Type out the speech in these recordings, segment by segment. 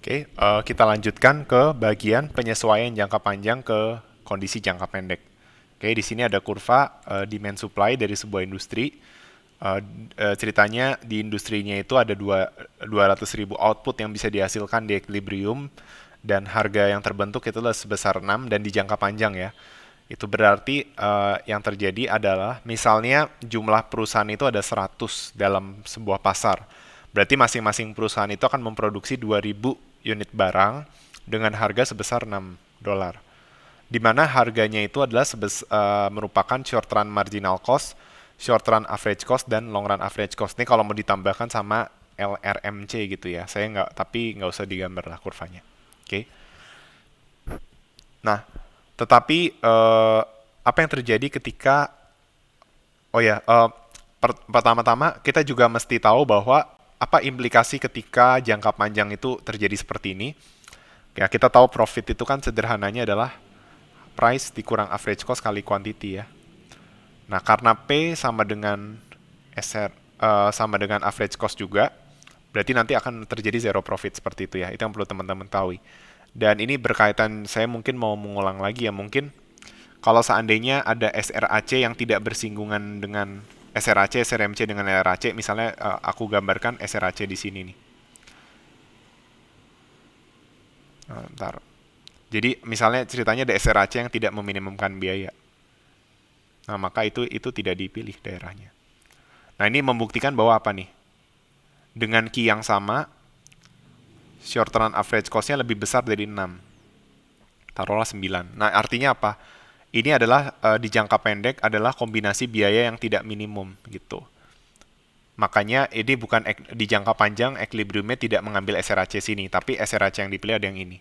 Oke, kita lanjutkan ke bagian penyesuaian jangka panjang ke kondisi jangka pendek. Oke, di sini ada kurva demand supply dari sebuah industri. Ceritanya di industrinya itu ada 200.000 output yang bisa dihasilkan di equilibrium dan harga yang terbentuk itu adalah sebesar 6 dan di jangka panjang ya. Itu berarti yang terjadi adalah misalnya jumlah perusahaan itu ada 100 dalam sebuah pasar. Berarti masing-masing perusahaan itu akan memproduksi 2.000 unit barang dengan harga sebesar 6 dolar. Di mana harganya itu adalah merupakan short run marginal cost, short run average cost, dan long run average cost. Ini kalau mau ditambahkan sama LRMC gitu ya. Saya tapi nggak usah digambar lah kurvanya. Oke. Nah, tetapi apa yang terjadi ketika oh ya, pertama-tama kita juga mesti tahu bahwa apa implikasi ketika jangka panjang itu terjadi seperti ini. Ya, kita tahu profit itu kan sederhananya adalah price dikurang average cost kali quantity ya. Nah, karena P sama dengan SR sama dengan average cost juga, berarti nanti akan terjadi zero profit seperti itu ya. Itu yang perlu teman-teman tahu. Dan ini berkaitan, saya mungkin mau mengulang lagi ya, mungkin kalau seandainya ada SRAC yang tidak bersinggungan dengan SRAC, SRMC dengan LRAC, misalnya aku gambarkan SRAC di sini nih. Bentar. Jadi misalnya ceritanya ada SRAC yang tidak meminimumkan biaya. Nah, maka itu tidak dipilih daerahnya. Nah, ini membuktikan bahwa apa nih? Dengan key yang sama, short run average cost-nya lebih besar dari 6. Taruhlah 9. Nah, artinya apa? Ini adalah di jangka pendek adalah kombinasi biaya yang tidak minimum gitu. Makanya ini bukan di jangka panjang equilibriumnya tidak mengambil SRAC sini, tapi SRAC yang dipilih ada yang ini.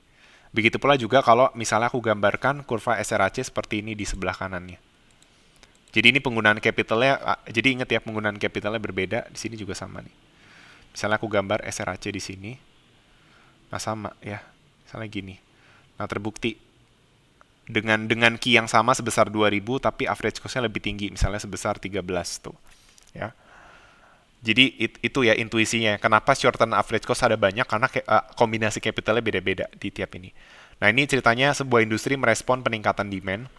Begitu pula juga kalau misalnya aku gambarkan kurva SRAC seperti ini di sebelah kanannya. Jadi ini penggunaan capitalnya, jadi ingat ya penggunaan capitalnya berbeda, di sini juga sama nih. Misalnya aku gambar SRAC di sini, nah sama ya, misalnya gini. Nah terbukti dengan key yang sama sebesar 2000 tapi average cost-nya lebih tinggi, misalnya sebesar 13 tuh. Ya. Jadi itu ya intuisinya. Kenapa short term average cost ada banyak karena kombinasi capitalnya beda-beda di tiap ini. Nah, ini ceritanya sebuah industri merespon peningkatan demand.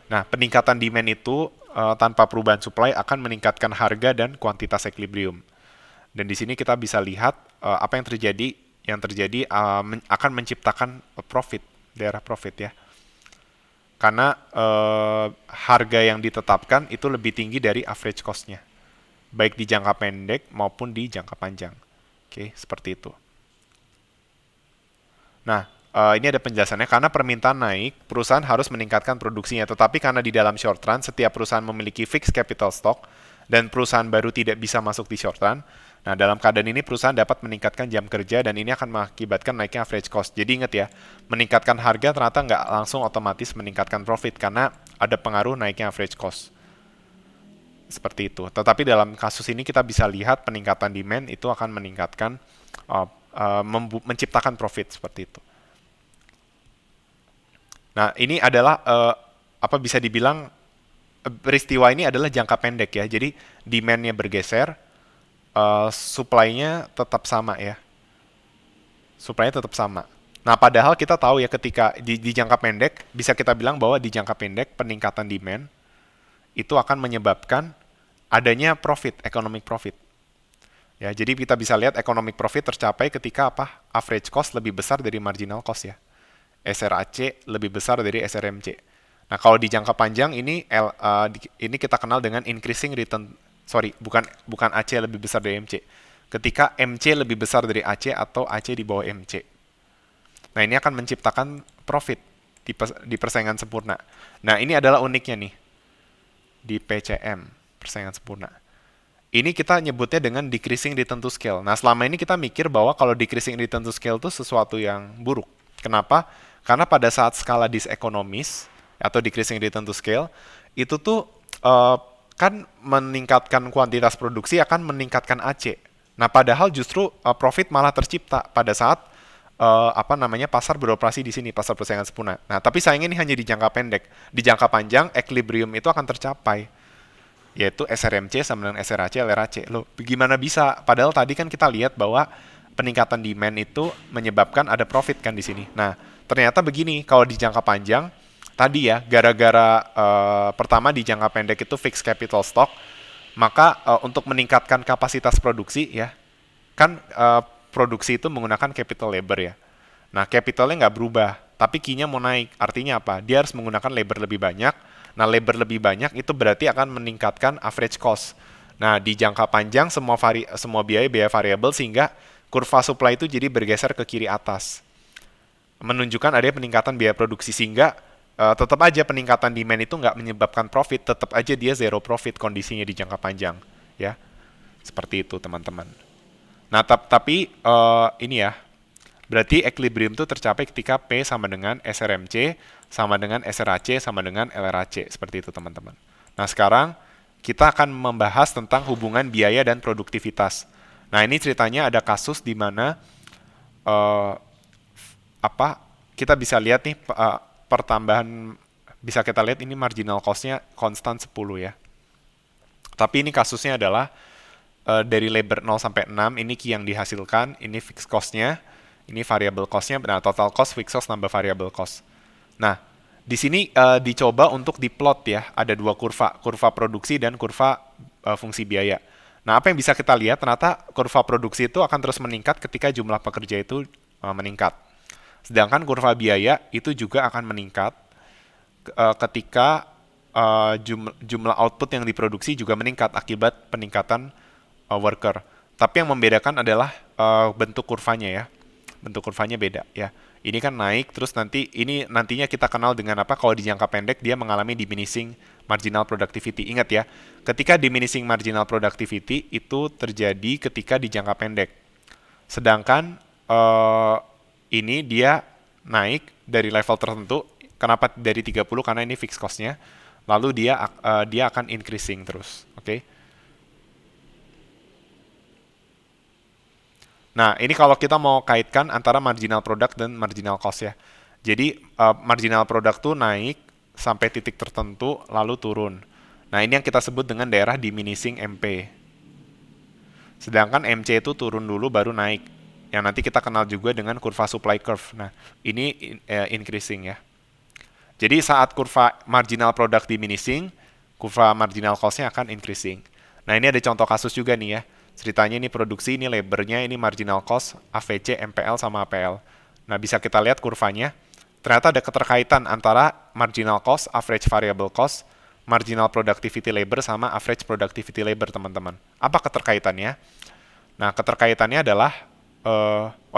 Nah, peningkatan demand itu tanpa perubahan supply akan meningkatkan harga dan kuantitas equilibrium. Dan di sini kita bisa lihat apa yang terjadi. Yang terjadi akan menciptakan profit, daerah profit ya. Karena harga yang ditetapkan itu lebih tinggi dari average cost-nya. Baik di jangka pendek maupun di jangka panjang. Oke, seperti itu. Nah, ini ada penjelasannya. Karena permintaan naik, perusahaan harus meningkatkan produksinya. Tetapi karena di dalam short run, setiap perusahaan memiliki fixed capital stock dan perusahaan baru tidak bisa masuk di short run. Nah, dalam keadaan ini perusahaan dapat meningkatkan jam kerja dan ini akan mengakibatkan naiknya average cost. Jadi ingat ya, meningkatkan harga ternyata nggak langsung otomatis meningkatkan profit karena ada pengaruh naiknya average cost. Seperti itu. Tetapi dalam kasus ini kita bisa lihat peningkatan demand itu akan meningkatkan, menciptakan profit seperti itu. Nah, ini adalah apa bisa dibilang peristiwa ini adalah jangka pendek ya. Jadi demand-nya bergeser, supply-nya tetap sama ya. Supply-nya tetap sama. Nah, padahal kita tahu ya ketika di jangka pendek bisa kita bilang bahwa di jangka pendek peningkatan demand itu akan menyebabkan adanya profit, economic profit. Ya, jadi kita bisa lihat economic profit tercapai ketika apa? Average cost lebih besar dari marginal cost ya. SRAC lebih besar dari SRMC. Nah, kalau di jangka panjang ini ini kita kenal dengan increasing return. Sorry, bukan AC lebih besar dari MC. Ketika MC lebih besar dari AC atau AC di bawah MC. Nah, ini akan menciptakan profit di persaingan sempurna. Nah, ini adalah uniknya nih di PCM, persaingan sempurna. Ini kita nyebutnya dengan decreasing return to scale. Nah, selama ini kita mikir bahwa kalau decreasing return to scale itu sesuatu yang buruk. Kenapa? Karena pada saat skala disekonomis atau decreasing return to scale, itu tuh kan meningkatkan kuantitas produksi akan meningkatkan AC. Nah, padahal justru profit malah tercipta pada saat apa namanya pasar beroperasi di sini, pasar persaingan sempurna. Nah, tapi sayangnya ini hanya di jangka pendek. Di jangka panjang, equilibrium itu akan tercapai, yaitu SRMC sama dengan SRAC, LRAC. Loh, gimana bisa? Padahal tadi kan kita lihat bahwa peningkatan demand itu menyebabkan ada profit kan di sini. Nah, ternyata begini, kalau di jangka panjang, tadi ya, gara-gara pertama di jangka pendek itu fixed capital stock, maka untuk meningkatkan kapasitas produksi ya, kan produksi itu menggunakan capital labor ya. Nah, capitalnya nggak berubah, tapi key-nya mau naik. Artinya apa? Dia harus menggunakan labor lebih banyak. Nah, labor lebih banyak itu berarti akan meningkatkan average cost. Nah, di jangka panjang semua biaya variabel sehingga kurva supply itu jadi bergeser ke kiri atas. Menunjukkan adanya peningkatan biaya produksi sehingga tetap aja peningkatan demand itu nggak menyebabkan profit, tetap aja dia zero profit kondisinya di jangka panjang, ya. Seperti itu, teman-teman. Nah, tapi ini ya, berarti equilibrium itu tercapai ketika P sama dengan SRMC, sama dengan SRAC, sama dengan LRAC. Seperti itu, teman-teman. Nah, sekarang kita akan membahas tentang hubungan biaya dan produktivitas. Nah, ini ceritanya ada kasus di mana kita bisa lihat nih pertambahan, bisa kita lihat ini marginal cost-nya konstan 10 ya. Tapi ini kasusnya adalah dari labor 0 sampai 6, ini key yang dihasilkan, ini fixed cost-nya, ini variable cost-nya, nah total cost, fixed cost, nambah variable cost. Nah, di sini dicoba untuk diplot ya, ada dua kurva produksi dan kurva fungsi biaya. Nah, apa yang bisa kita lihat, ternyata kurva produksi itu akan terus meningkat ketika jumlah pekerja itu meningkat. Sedangkan kurva biaya itu juga akan meningkat ketika jumlah output yang diproduksi juga meningkat akibat peningkatan worker. Tapi yang membedakan adalah bentuk kurvanya ya. Bentuk kurvanya beda ya. Ini kan naik, terus nantinya kita kenal dengan apa? Kalau di jangka pendek dia mengalami diminishing marginal productivity. Ingat ya, ketika diminishing marginal productivity itu terjadi ketika di jangka pendek. Sedangkan ini dia naik dari level tertentu. Kenapa dari 30? Karena ini fixed cost-nya. Lalu dia akan increasing terus. Oke. Nah, ini kalau kita mau kaitkan antara marginal product dan marginal cost ya. Jadi, marginal product tuh naik sampai titik tertentu, lalu turun. Nah, ini yang kita sebut dengan daerah diminishing MP. Sedangkan MC itu turun dulu, baru naik. Yang nanti kita kenal juga dengan kurva supply curve. Nah, ini increasing ya. Jadi, saat kurva marginal product diminishing, kurva marginal cost-nya akan increasing. Nah, ini ada contoh kasus juga nih ya. Ceritanya ini produksi, ini labornya, ini marginal cost, AVC, MPL, sama APL. Nah, bisa kita lihat kurvanya. Ternyata ada keterkaitan antara marginal cost, average variable cost, marginal productivity labor, sama average productivity labor, teman-teman. Apa keterkaitannya? Nah, keterkaitannya adalah,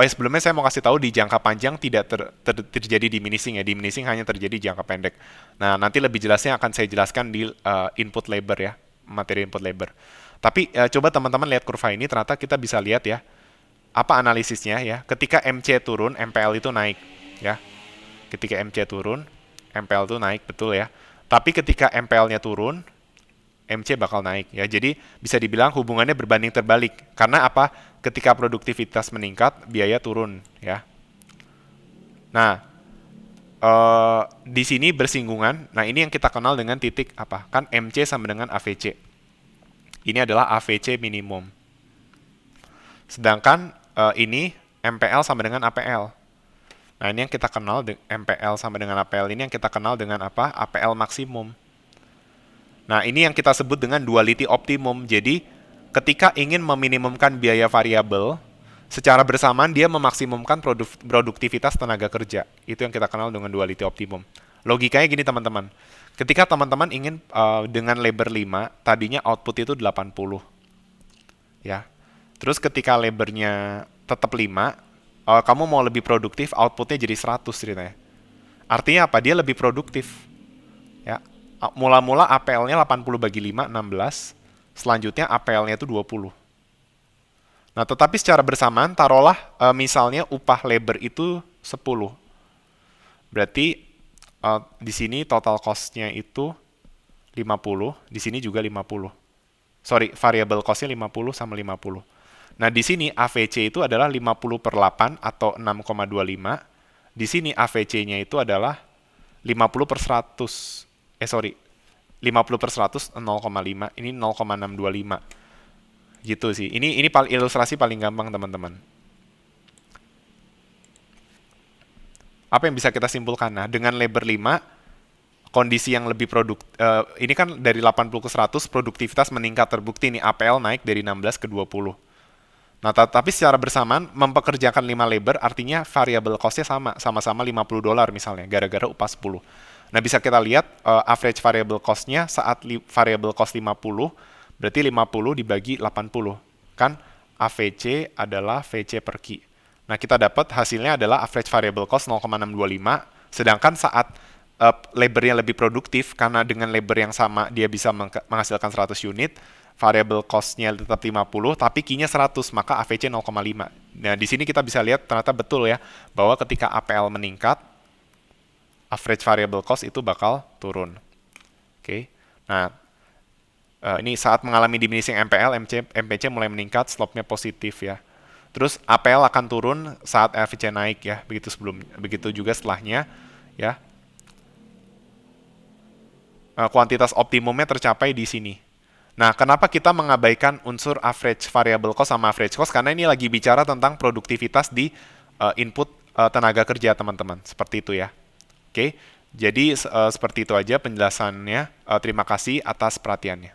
sebelumnya saya mau kasih tahu di jangka panjang tidak terjadi diminishing ya. Diminishing hanya terjadi di jangka pendek. Nah, nanti lebih jelasnya akan saya jelaskan di input labor ya, materi input labor. Tapi coba teman-teman lihat kurva ini, ternyata kita bisa lihat ya, apa analisisnya ya. Ketika MC turun, MPL itu naik ya. Ketika MC turun, MPL itu naik, betul ya. Tapi ketika MPL-nya turun, MC bakal naik ya. Jadi bisa dibilang hubungannya berbanding terbalik. Karena apa? Ketika produktivitas meningkat, biaya turun ya. Nah, di sini bersinggungan. Nah, ini yang kita kenal dengan titik apa? Kan MC sama dengan AVC. Ini adalah AVC minimum. Sedangkan ini MPL sama dengan APL. Nah, ini yang kita kenal MPL sama dengan APL, ini yang kita kenal dengan apa? APL maksimum. Nah, ini yang kita sebut dengan duality optimum. Jadi, ketika ingin meminimumkan biaya variabel, secara bersamaan dia memaksimumkan produktivitas tenaga kerja. Itu yang kita kenal dengan duality optimum. Logikanya gini, teman-teman. Ketika teman-teman ingin dengan labor 5, tadinya output itu 80. Ya. Terus ketika labornya tetap 5, kamu mau lebih produktif, outputnya jadi 100 ceritanya. Artinya apa? Dia lebih produktif. Ya. Mula-mula APL-nya 80 bagi 5, 16. Selanjutnya APL-nya itu 20. Nah, tetapi secara bersamaan, taruhlah misalnya upah labor itu 10. Berarti di sini total cost-nya itu 50, di sini juga 50. Sorry, variable cost-nya 50 sama 50. Nah, di sini AVC itu adalah 50 per 8 atau 6,25. Di sini AVC-nya itu adalah 50 per 100. 50 per 100, 0,5. Ini 0,625. Gitu sih. Ini ilustrasi paling gampang, teman-teman. Apa yang bisa kita simpulkan? Nah, dengan labor 5, kondisi yang lebih ini kan dari 80 ke 100, produktivitas meningkat, terbukti nih APL naik dari 16 ke 20. Nah, tapi secara bersamaan mempekerjakan 5 labor artinya variable cost-nya sama-sama $50 misalnya, gara-gara upah 10. Nah, bisa kita lihat average variable cost-nya saat variable cost 50, berarti 50 dibagi 80. Kan AVC adalah VC per Q. Nah, kita dapat hasilnya adalah average variable cost 0,625, sedangkan saat labornya lebih produktif, karena dengan labor yang sama dia bisa menghasilkan 100 unit, variable cost-nya tetap 50, tapi Q-nya 100, maka AVC 0,5. Nah, di sini kita bisa lihat ternyata betul ya, bahwa ketika APL meningkat, average variable cost itu bakal turun. Oke. Nah, ini saat mengalami diminishing MPL, MPC mulai meningkat, slope-nya positif ya. Terus APL akan turun saat AVC naik ya, begitu juga setelahnya ya. Kuantitas optimumnya tercapai di sini. Nah, kenapa kita mengabaikan unsur average variable cost sama average cost? Karena ini lagi bicara tentang produktivitas di input tenaga kerja, teman-teman. Seperti itu ya. Oke, jadi seperti itu aja penjelasannya. Terima kasih atas perhatiannya.